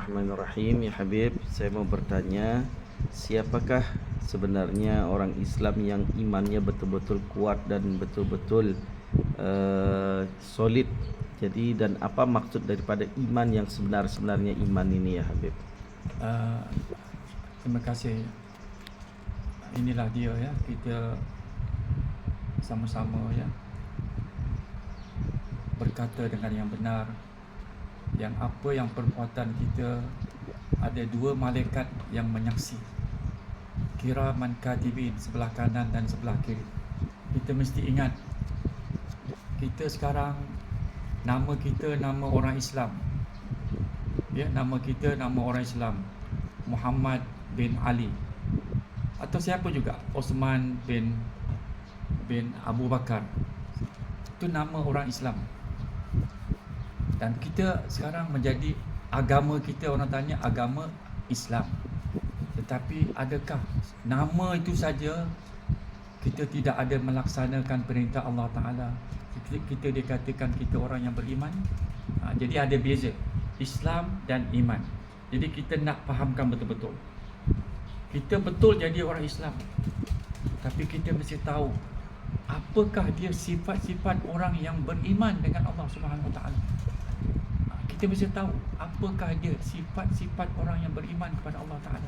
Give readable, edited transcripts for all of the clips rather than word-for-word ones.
Bismillahirrahmanirrahim. Ya Habib, saya mau bertanya, siapakah sebenarnya orang Islam yang imannya betul-betul kuat dan betul-betul solid? Jadi, dan apa maksud daripada iman yang sebenarnya iman ini ya Habib? Uh, Terima kasih. Inilah dia ya, kita sama-sama ya berkata dengan yang benar, yang apa yang perbuatan kita ada dua malaikat yang menyaksi, kiraman katibin, sebelah kanan dan sebelah kiri. Kita mesti ingat, kita sekarang nama kita nama orang Islam ya, nama kita nama orang Islam, Muhammad bin Ali, atau siapa juga, Osman bin Abu Bakar. Itu nama orang Islam. Dan kita sekarang menjadi agama kita, orang tanya agama Islam. Tetapi adakah nama itu saja kita tidak ada melaksanakan perintah Allah Ta'ala? Kita dikatakan kita orang yang beriman. Jadi ada beza Islam dan iman. Jadi kita nak fahamkan betul-betul. Kita betul jadi orang Islam, tapi kita mesti tahu apakah dia sifat-sifat orang yang beriman dengan Allah Subhanahu Wa Ta'ala. Kita mesti tahu apakah dia sifat-sifat orang yang beriman kepada Allah Ta'ala.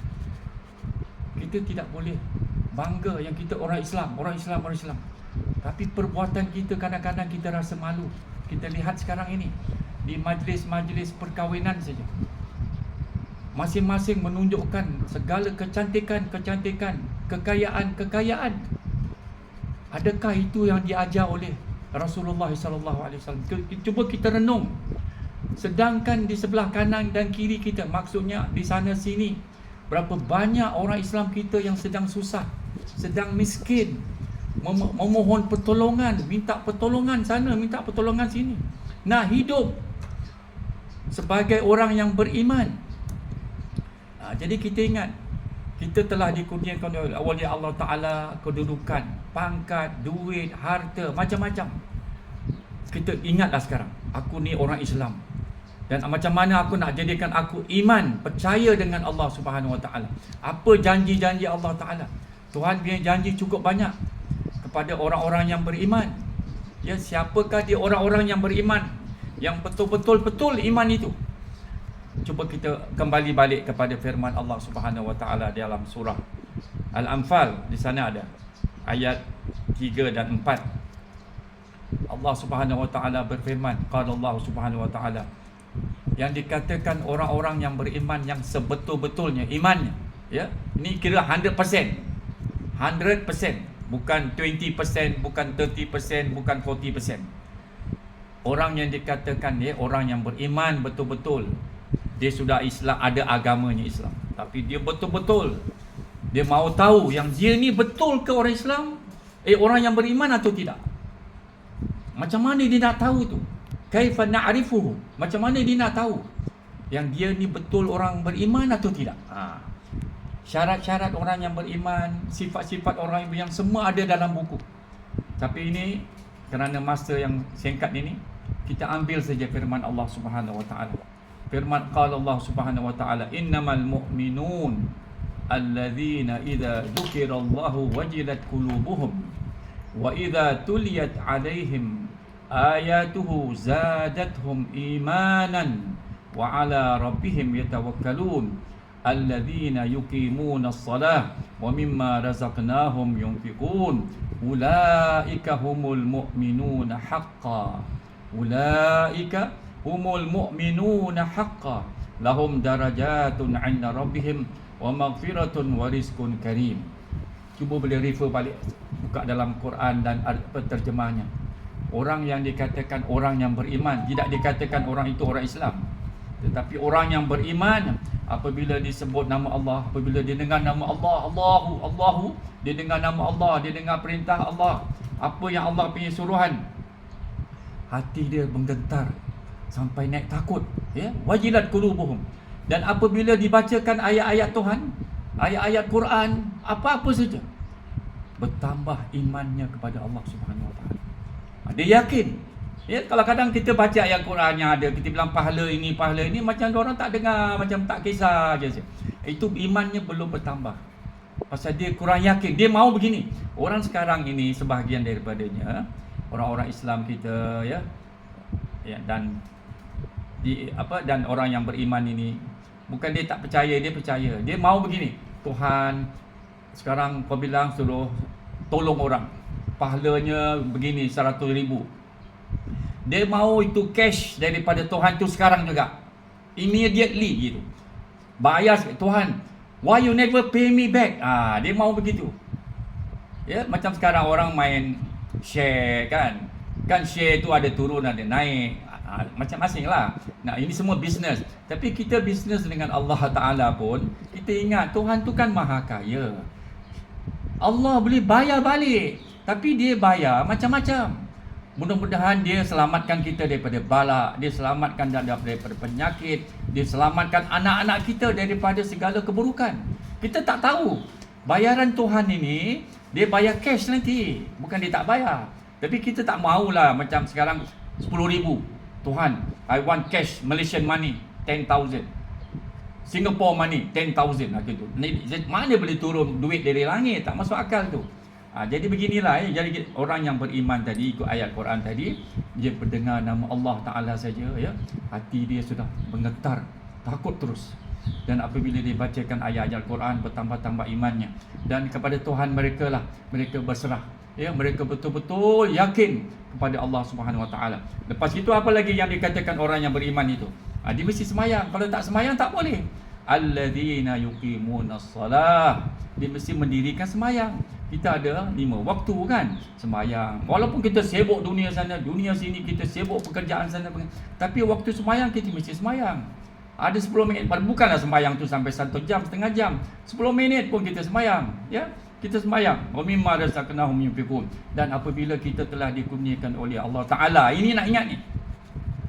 Kita tidak boleh bangga yang kita orang Islam. Tapi perbuatan kita kadang-kadang kita rasa malu. Kita lihat sekarang ini di majlis-majlis perkahwinan saja, masing-masing menunjukkan segala kecantikan, kekayaan. Adakah itu yang diajar oleh Rasulullah sallallahu alaihi wasallam? Cuba kita renung. Sedangkan di sebelah kanan dan kiri kita, maksudnya di sana sini, berapa banyak orang Islam kita yang sedang susah, sedang miskin, memohon pertolongan, minta pertolongan sana, minta pertolongan sini. Nah, hidup sebagai orang yang beriman. Jadi kita ingat, kita telah dikurniakan oleh Allah Ta'ala kedudukan, pangkat, duit, harta, macam-macam. Kita ingatlah sekarang, aku ni orang Islam. Dan macam mana aku nak jadikan aku iman, percaya dengan Allah Subhanahu Wa Ta'ala. Apa janji-janji Allah Ta'ala? Tuhan punya janji cukup banyak kepada orang-orang yang beriman. Ya, siapakah dia orang-orang yang beriman, yang betul-betul iman itu? Cuba kita kembali balik kepada firman Allah Subhanahu Wa Ta'ala dalam surah Al-Anfal. Di sana ada ayat 3 dan 4. Allah Subhanahu Wa Ta'ala berfirman, qala Allah Subhanahu Wa Ta'ala, yang dikatakan orang-orang yang beriman yang sebetul-betulnya imannya, ya, ini kira 100%, bukan 20%, bukan 30%, bukan 40%. Orang yang dikatakan dia orang yang beriman betul-betul, dia sudah Islam, ada agamanya Islam, tapi dia betul-betul dia mau tahu yang dia ni betul ke orang Islam, orang yang beriman atau tidak. Macam mana dia nak tahu tu? Kaifa na'rifuhu? Macam mana dia nak tahu yang dia ni betul orang beriman atau tidak? Syarat-syarat orang yang beriman, sifat-sifat orang yang semua ada dalam buku. Tapi ini kerana masa yang singkat ini, kita ambil saja firman Allah Subhanahu Wa Ta'ala. Firman qala Allah Subhanahu Wa Ta'ala, innamal mu'minun alladzina idza dzukirallahu wajilat qulubuhum wa idza tuliyat 'alaihim ayatuhu zadatuhum imanan wa 'ala rabbihim yatawakkalun alladzina yuqimuna as-salah wa mimma razaqnahum yunfiqun ulaika humul mu'minuna haqqan humul mu'minuna haqqan lahum darajatun 'inda rabbihim wa maghfiratun wa rizqun karim. Cuba boleh refer balik, buka dalam Quran dan terjemahnya. Orang yang dikatakan orang yang beriman, tidak dikatakan orang itu orang Islam, tetapi orang yang beriman apabila disebut nama Allah, apabila dia dengar nama Allah, Allahu, dia dengar nama Allah, dia dengar perintah Allah, apa yang Allah punya suruhan, hati dia menggentar sampai naik takut, ya, wajilat qulubuhum. Dan apabila dibacakan ayat-ayat Tuhan, ayat-ayat Quran, apa-apa saja, bertambah imannya kepada Allah Subhanahu Wa Ta'ala. Dia yakin Ya, kalau kadang kita baca ayat Quran yang ada, kita bilang pahala ini, macam orang tak dengar, macam tak kisah je. Itu imannya belum bertambah. Pasal dia kurang yakin, dia mau begini. Orang sekarang ini sebahagian daripadanya orang-orang Islam kita ya dan dan orang yang beriman ini bukan dia tak percaya, dia percaya. Dia mau begini. Tuhan sekarang kau bilang suruh tolong orang. Pahalanya begini 100,000. Dia mau itu cash daripada Tuhan tu sekarang juga. Immediately gitu. Bayar Tuhan, why you never pay me back? Dia mau begitu. Ya, macam sekarang orang main share kan. Kan share tu ada turun ada naik. Macam-macam lah. Nah, ini semua bisnes. Tapi kita bisnes dengan Allah Ta'ala pun, kita ingat Tuhan tu kan maha kaya. Allah boleh bayar balik. Tapi dia bayar macam-macam. Mudah-mudahan dia selamatkan kita daripada bala, dia selamatkan daripada penyakit, dia selamatkan anak-anak kita daripada segala keburukan. Kita tak tahu. Bayaran Tuhan ini, dia bayar cash nanti. Bukan dia tak bayar. Tapi kita tak maulah macam sekarang 10,000. Tuhan, I want cash, Malaysian money, 10,000. Singapore money, 10,000 gitu. Mana boleh turun duit dari langit? Tak masuk akal tu. Jadi beginilah jadi orang yang beriman tadi ikut ayat Quran tadi, dia mendengar nama Allah Ta'ala saja ya, hati dia sudah menggetar, takut terus. Dan apabila dia bacakan ayat-ayat Quran, bertambah-tambah imannya. Dan kepada Tuhan mereka lah mereka berserah. Ya, mereka betul-betul yakin kepada Allah Subhanahu Wa Ta'ala. Lepas itu apa lagi yang dikatakan orang yang beriman itu? Dia mesti semayang. Kalau tak semayang tak boleh. Alladzina yuqimunas salah. Dia mesti mendirikan semayang. Kita ada 5 waktu kan semayang. Walaupun kita sibuk dunia sana, dunia sini, kita sibuk pekerjaan sana, tapi waktu semayang kita mesti semayang. Ada 10 minit, bukanlah semayang tu sampai 1 jam, setengah jam. 10 minit pun kita semayang, ya. Kita semayang. Wa mimma razaqnahum yunfiqun. Dan apabila kita telah dikurniakan oleh Allah Taala, ini nak ingat ni.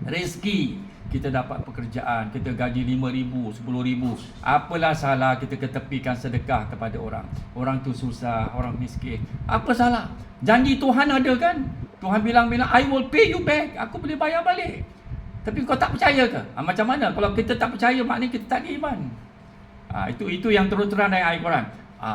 Rezeki, kita dapat pekerjaan, kita gaji 5,000, 10,000. Apalah salah kita ketepikan sedekah kepada orang. Orang tu susah, orang miskin. Apa salah? Janji Tuhan ada kan? Tuhan bilang, I will pay you back. Aku boleh bayar balik. Tapi kau tak percaya ke? Macam mana? Kalau kita tak percaya, maknanya kita tak ada iman. Itu yang terus-terang dari ayat Quran.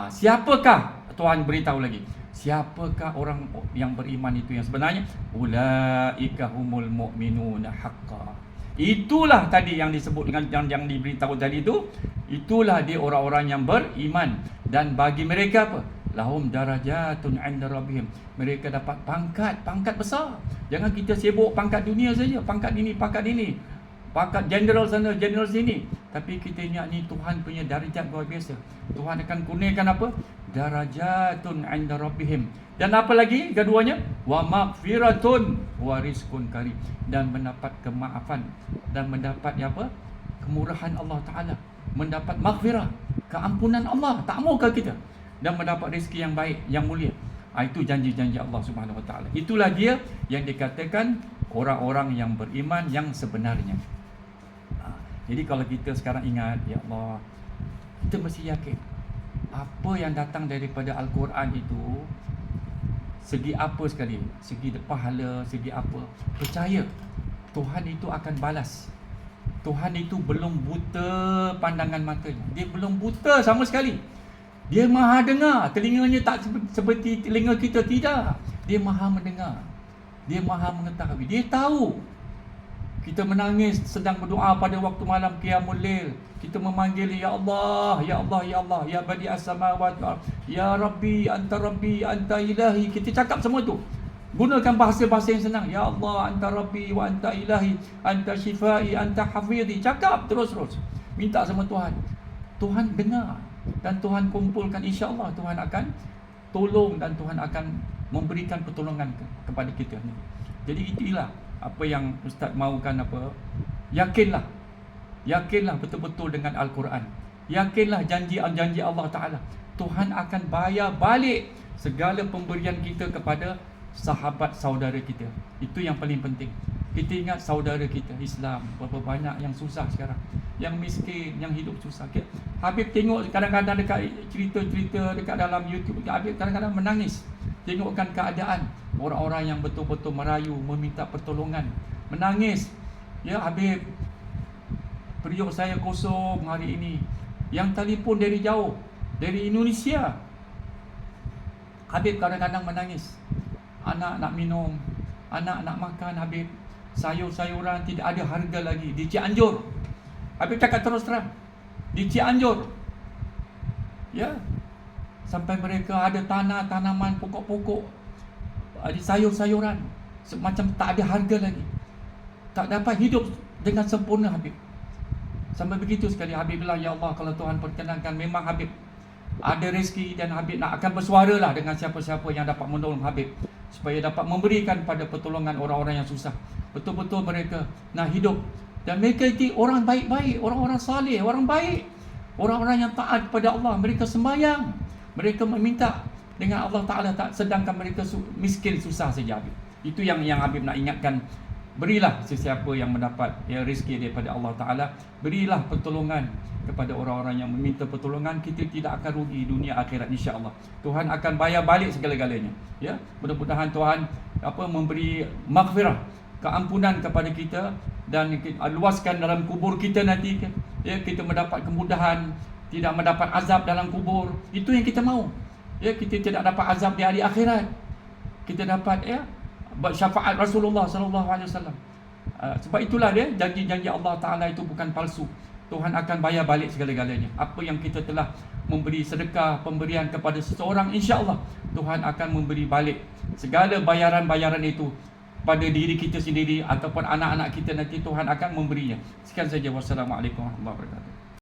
Siapakah? Tuhan beritahu lagi. Siapakah orang yang beriman itu yang sebenarnya? Ulaika humul mu'minuna haqqan. Itulah tadi yang disebut dengan yang diberitahu tadi itu. Itulah dia orang-orang yang beriman. Dan bagi mereka apa? Lahum darajatun 'inda rabbihim. Mereka dapat pangkat besar. Jangan kita sibuk pangkat dunia saja, pangkat ini, pangkat general sana, general sini. Tapi kita ingat ni Tuhan punya darjat luar biasa. Tuhan akan kurniakan apa? Darajatun 'inda rabbihim. Dan apa lagi keduanya? Wa maghfiratun wa rizqun karim. Dan mendapat kemaafan dan mendapat apa? Kemurahan Allah Ta'ala. Mendapat maghfirah, keampunan Allah. Tak maukah kita? Dan mendapat rezeki yang baik, yang mulia. Itu janji-janji Allah Subhanahu Wa Ta'ala. Itulah dia yang dikatakan orang-orang yang beriman yang sebenarnya. Jadi kalau kita sekarang ingat, ya Allah, kita mesti yakin apa yang datang daripada Al-Quran itu, segi apa sekali, segi pahala, segi apa, percaya Tuhan itu akan balas. Tuhan itu belum buta pandangan matanya. Dia belum buta sama sekali. Dia maha dengar. Telinganya tak seperti telinga kita, tidak. Dia maha mendengar. Dia maha mengetahui. Dia tahu kita menangis sedang berdoa pada waktu malam qiyamul lail. Kita memanggil ya Allah, ya Allah, ya Allah, ya badi as-samawati, ya Rabbi, anta ilahi. Kita cakap semua tu. Gunakan bahasa-bahasa yang senang. Ya Allah, anta Rabbi wa anta ilahi, anta shifai, anta hafidhi. Cakap terus-terus. Minta sama Tuhan. Tuhan dengar. Dan Tuhan kumpulkan, insya-Allah Tuhan akan tolong dan Tuhan akan memberikan pertolongan kepada kita ni. Jadi itulah apa yang Ustaz mahukan apa? Yakinlah betul-betul dengan Al-Quran. Yakinlah janji-janji Allah Ta'ala. Tuhan akan bayar balik segala pemberian kita kepada sahabat saudara kita. Itu yang paling penting. Kita ingat saudara kita Islam, berapa banyak yang susah sekarang, yang miskin, yang hidup susah. Habib tengok kadang-kadang dekat cerita-cerita dekat dalam YouTube, Habib kadang-kadang menangis. tengokkan keadaan orang-orang yang betul-betul merayu, meminta pertolongan, menangis. Ya Habib, periuk saya kosong hari ini. Yang telefon dari jauh, dari Indonesia. Habib kadang-kadang menangis. Anak nak minum, anak nak makan Habib. Sayur-sayuran tidak ada harga lagi di Cianjur. Habib cakap terus terang, di Cianjur. Ya, sampai mereka ada tanah, tanaman, pokok-pokok, ada sayur-sayuran, macam tak ada harga lagi, tak dapat hidup dengan sempurna Habib. Sampai begitu sekali Habib bilang, ya Allah, kalau Tuhan perkenankan, memang Habib ada rezeki dan Habib nak akan bersuara lah dengan siapa-siapa yang dapat menolong Habib, supaya dapat memberikan pada pertolongan orang-orang yang susah. Betul-betul mereka nak hidup, dan mereka itu orang baik-baik, orang-orang saleh, orang baik, orang-orang yang taat kepada Allah. Mereka sembahyang, mereka meminta dengan Allah Ta'ala, tak sedangkan mereka miskin susah saja Habib. Itu yang Habib nak ingatkan. Berilah sesiapa yang mendapat rezeki daripada Allah Ta'ala, berilah pertolongan kepada orang-orang yang meminta pertolongan. Kita tidak akan rugi dunia akhirat, insya-Allah. Tuhan akan bayar balik segala-galanya. Ya, mudah-mudahan Tuhan memberi maghfirah, keampunan kepada kita, dan luaskan dalam kubur kita nanti. Ya, kita mendapat kemudahan, tidak mendapat azab dalam kubur. Itu yang kita mahu. Ya, kita tidak dapat azab di hari akhirat. Kita dapat syafaat Rasulullah sallallahu alaihi wasallam. Sebab itulah dia janji-janji Allah Taala itu bukan palsu. Tuhan akan bayar balik segala-galanya. Apa yang kita telah memberi sedekah, pemberian kepada seseorang, insya-Allah Tuhan akan memberi balik segala bayaran-bayaran itu pada diri kita sendiri ataupun anak-anak kita nanti. Tuhan akan memberinya. Sekian saja. Wassalamualaikum warahmatullahi wabarakatuh.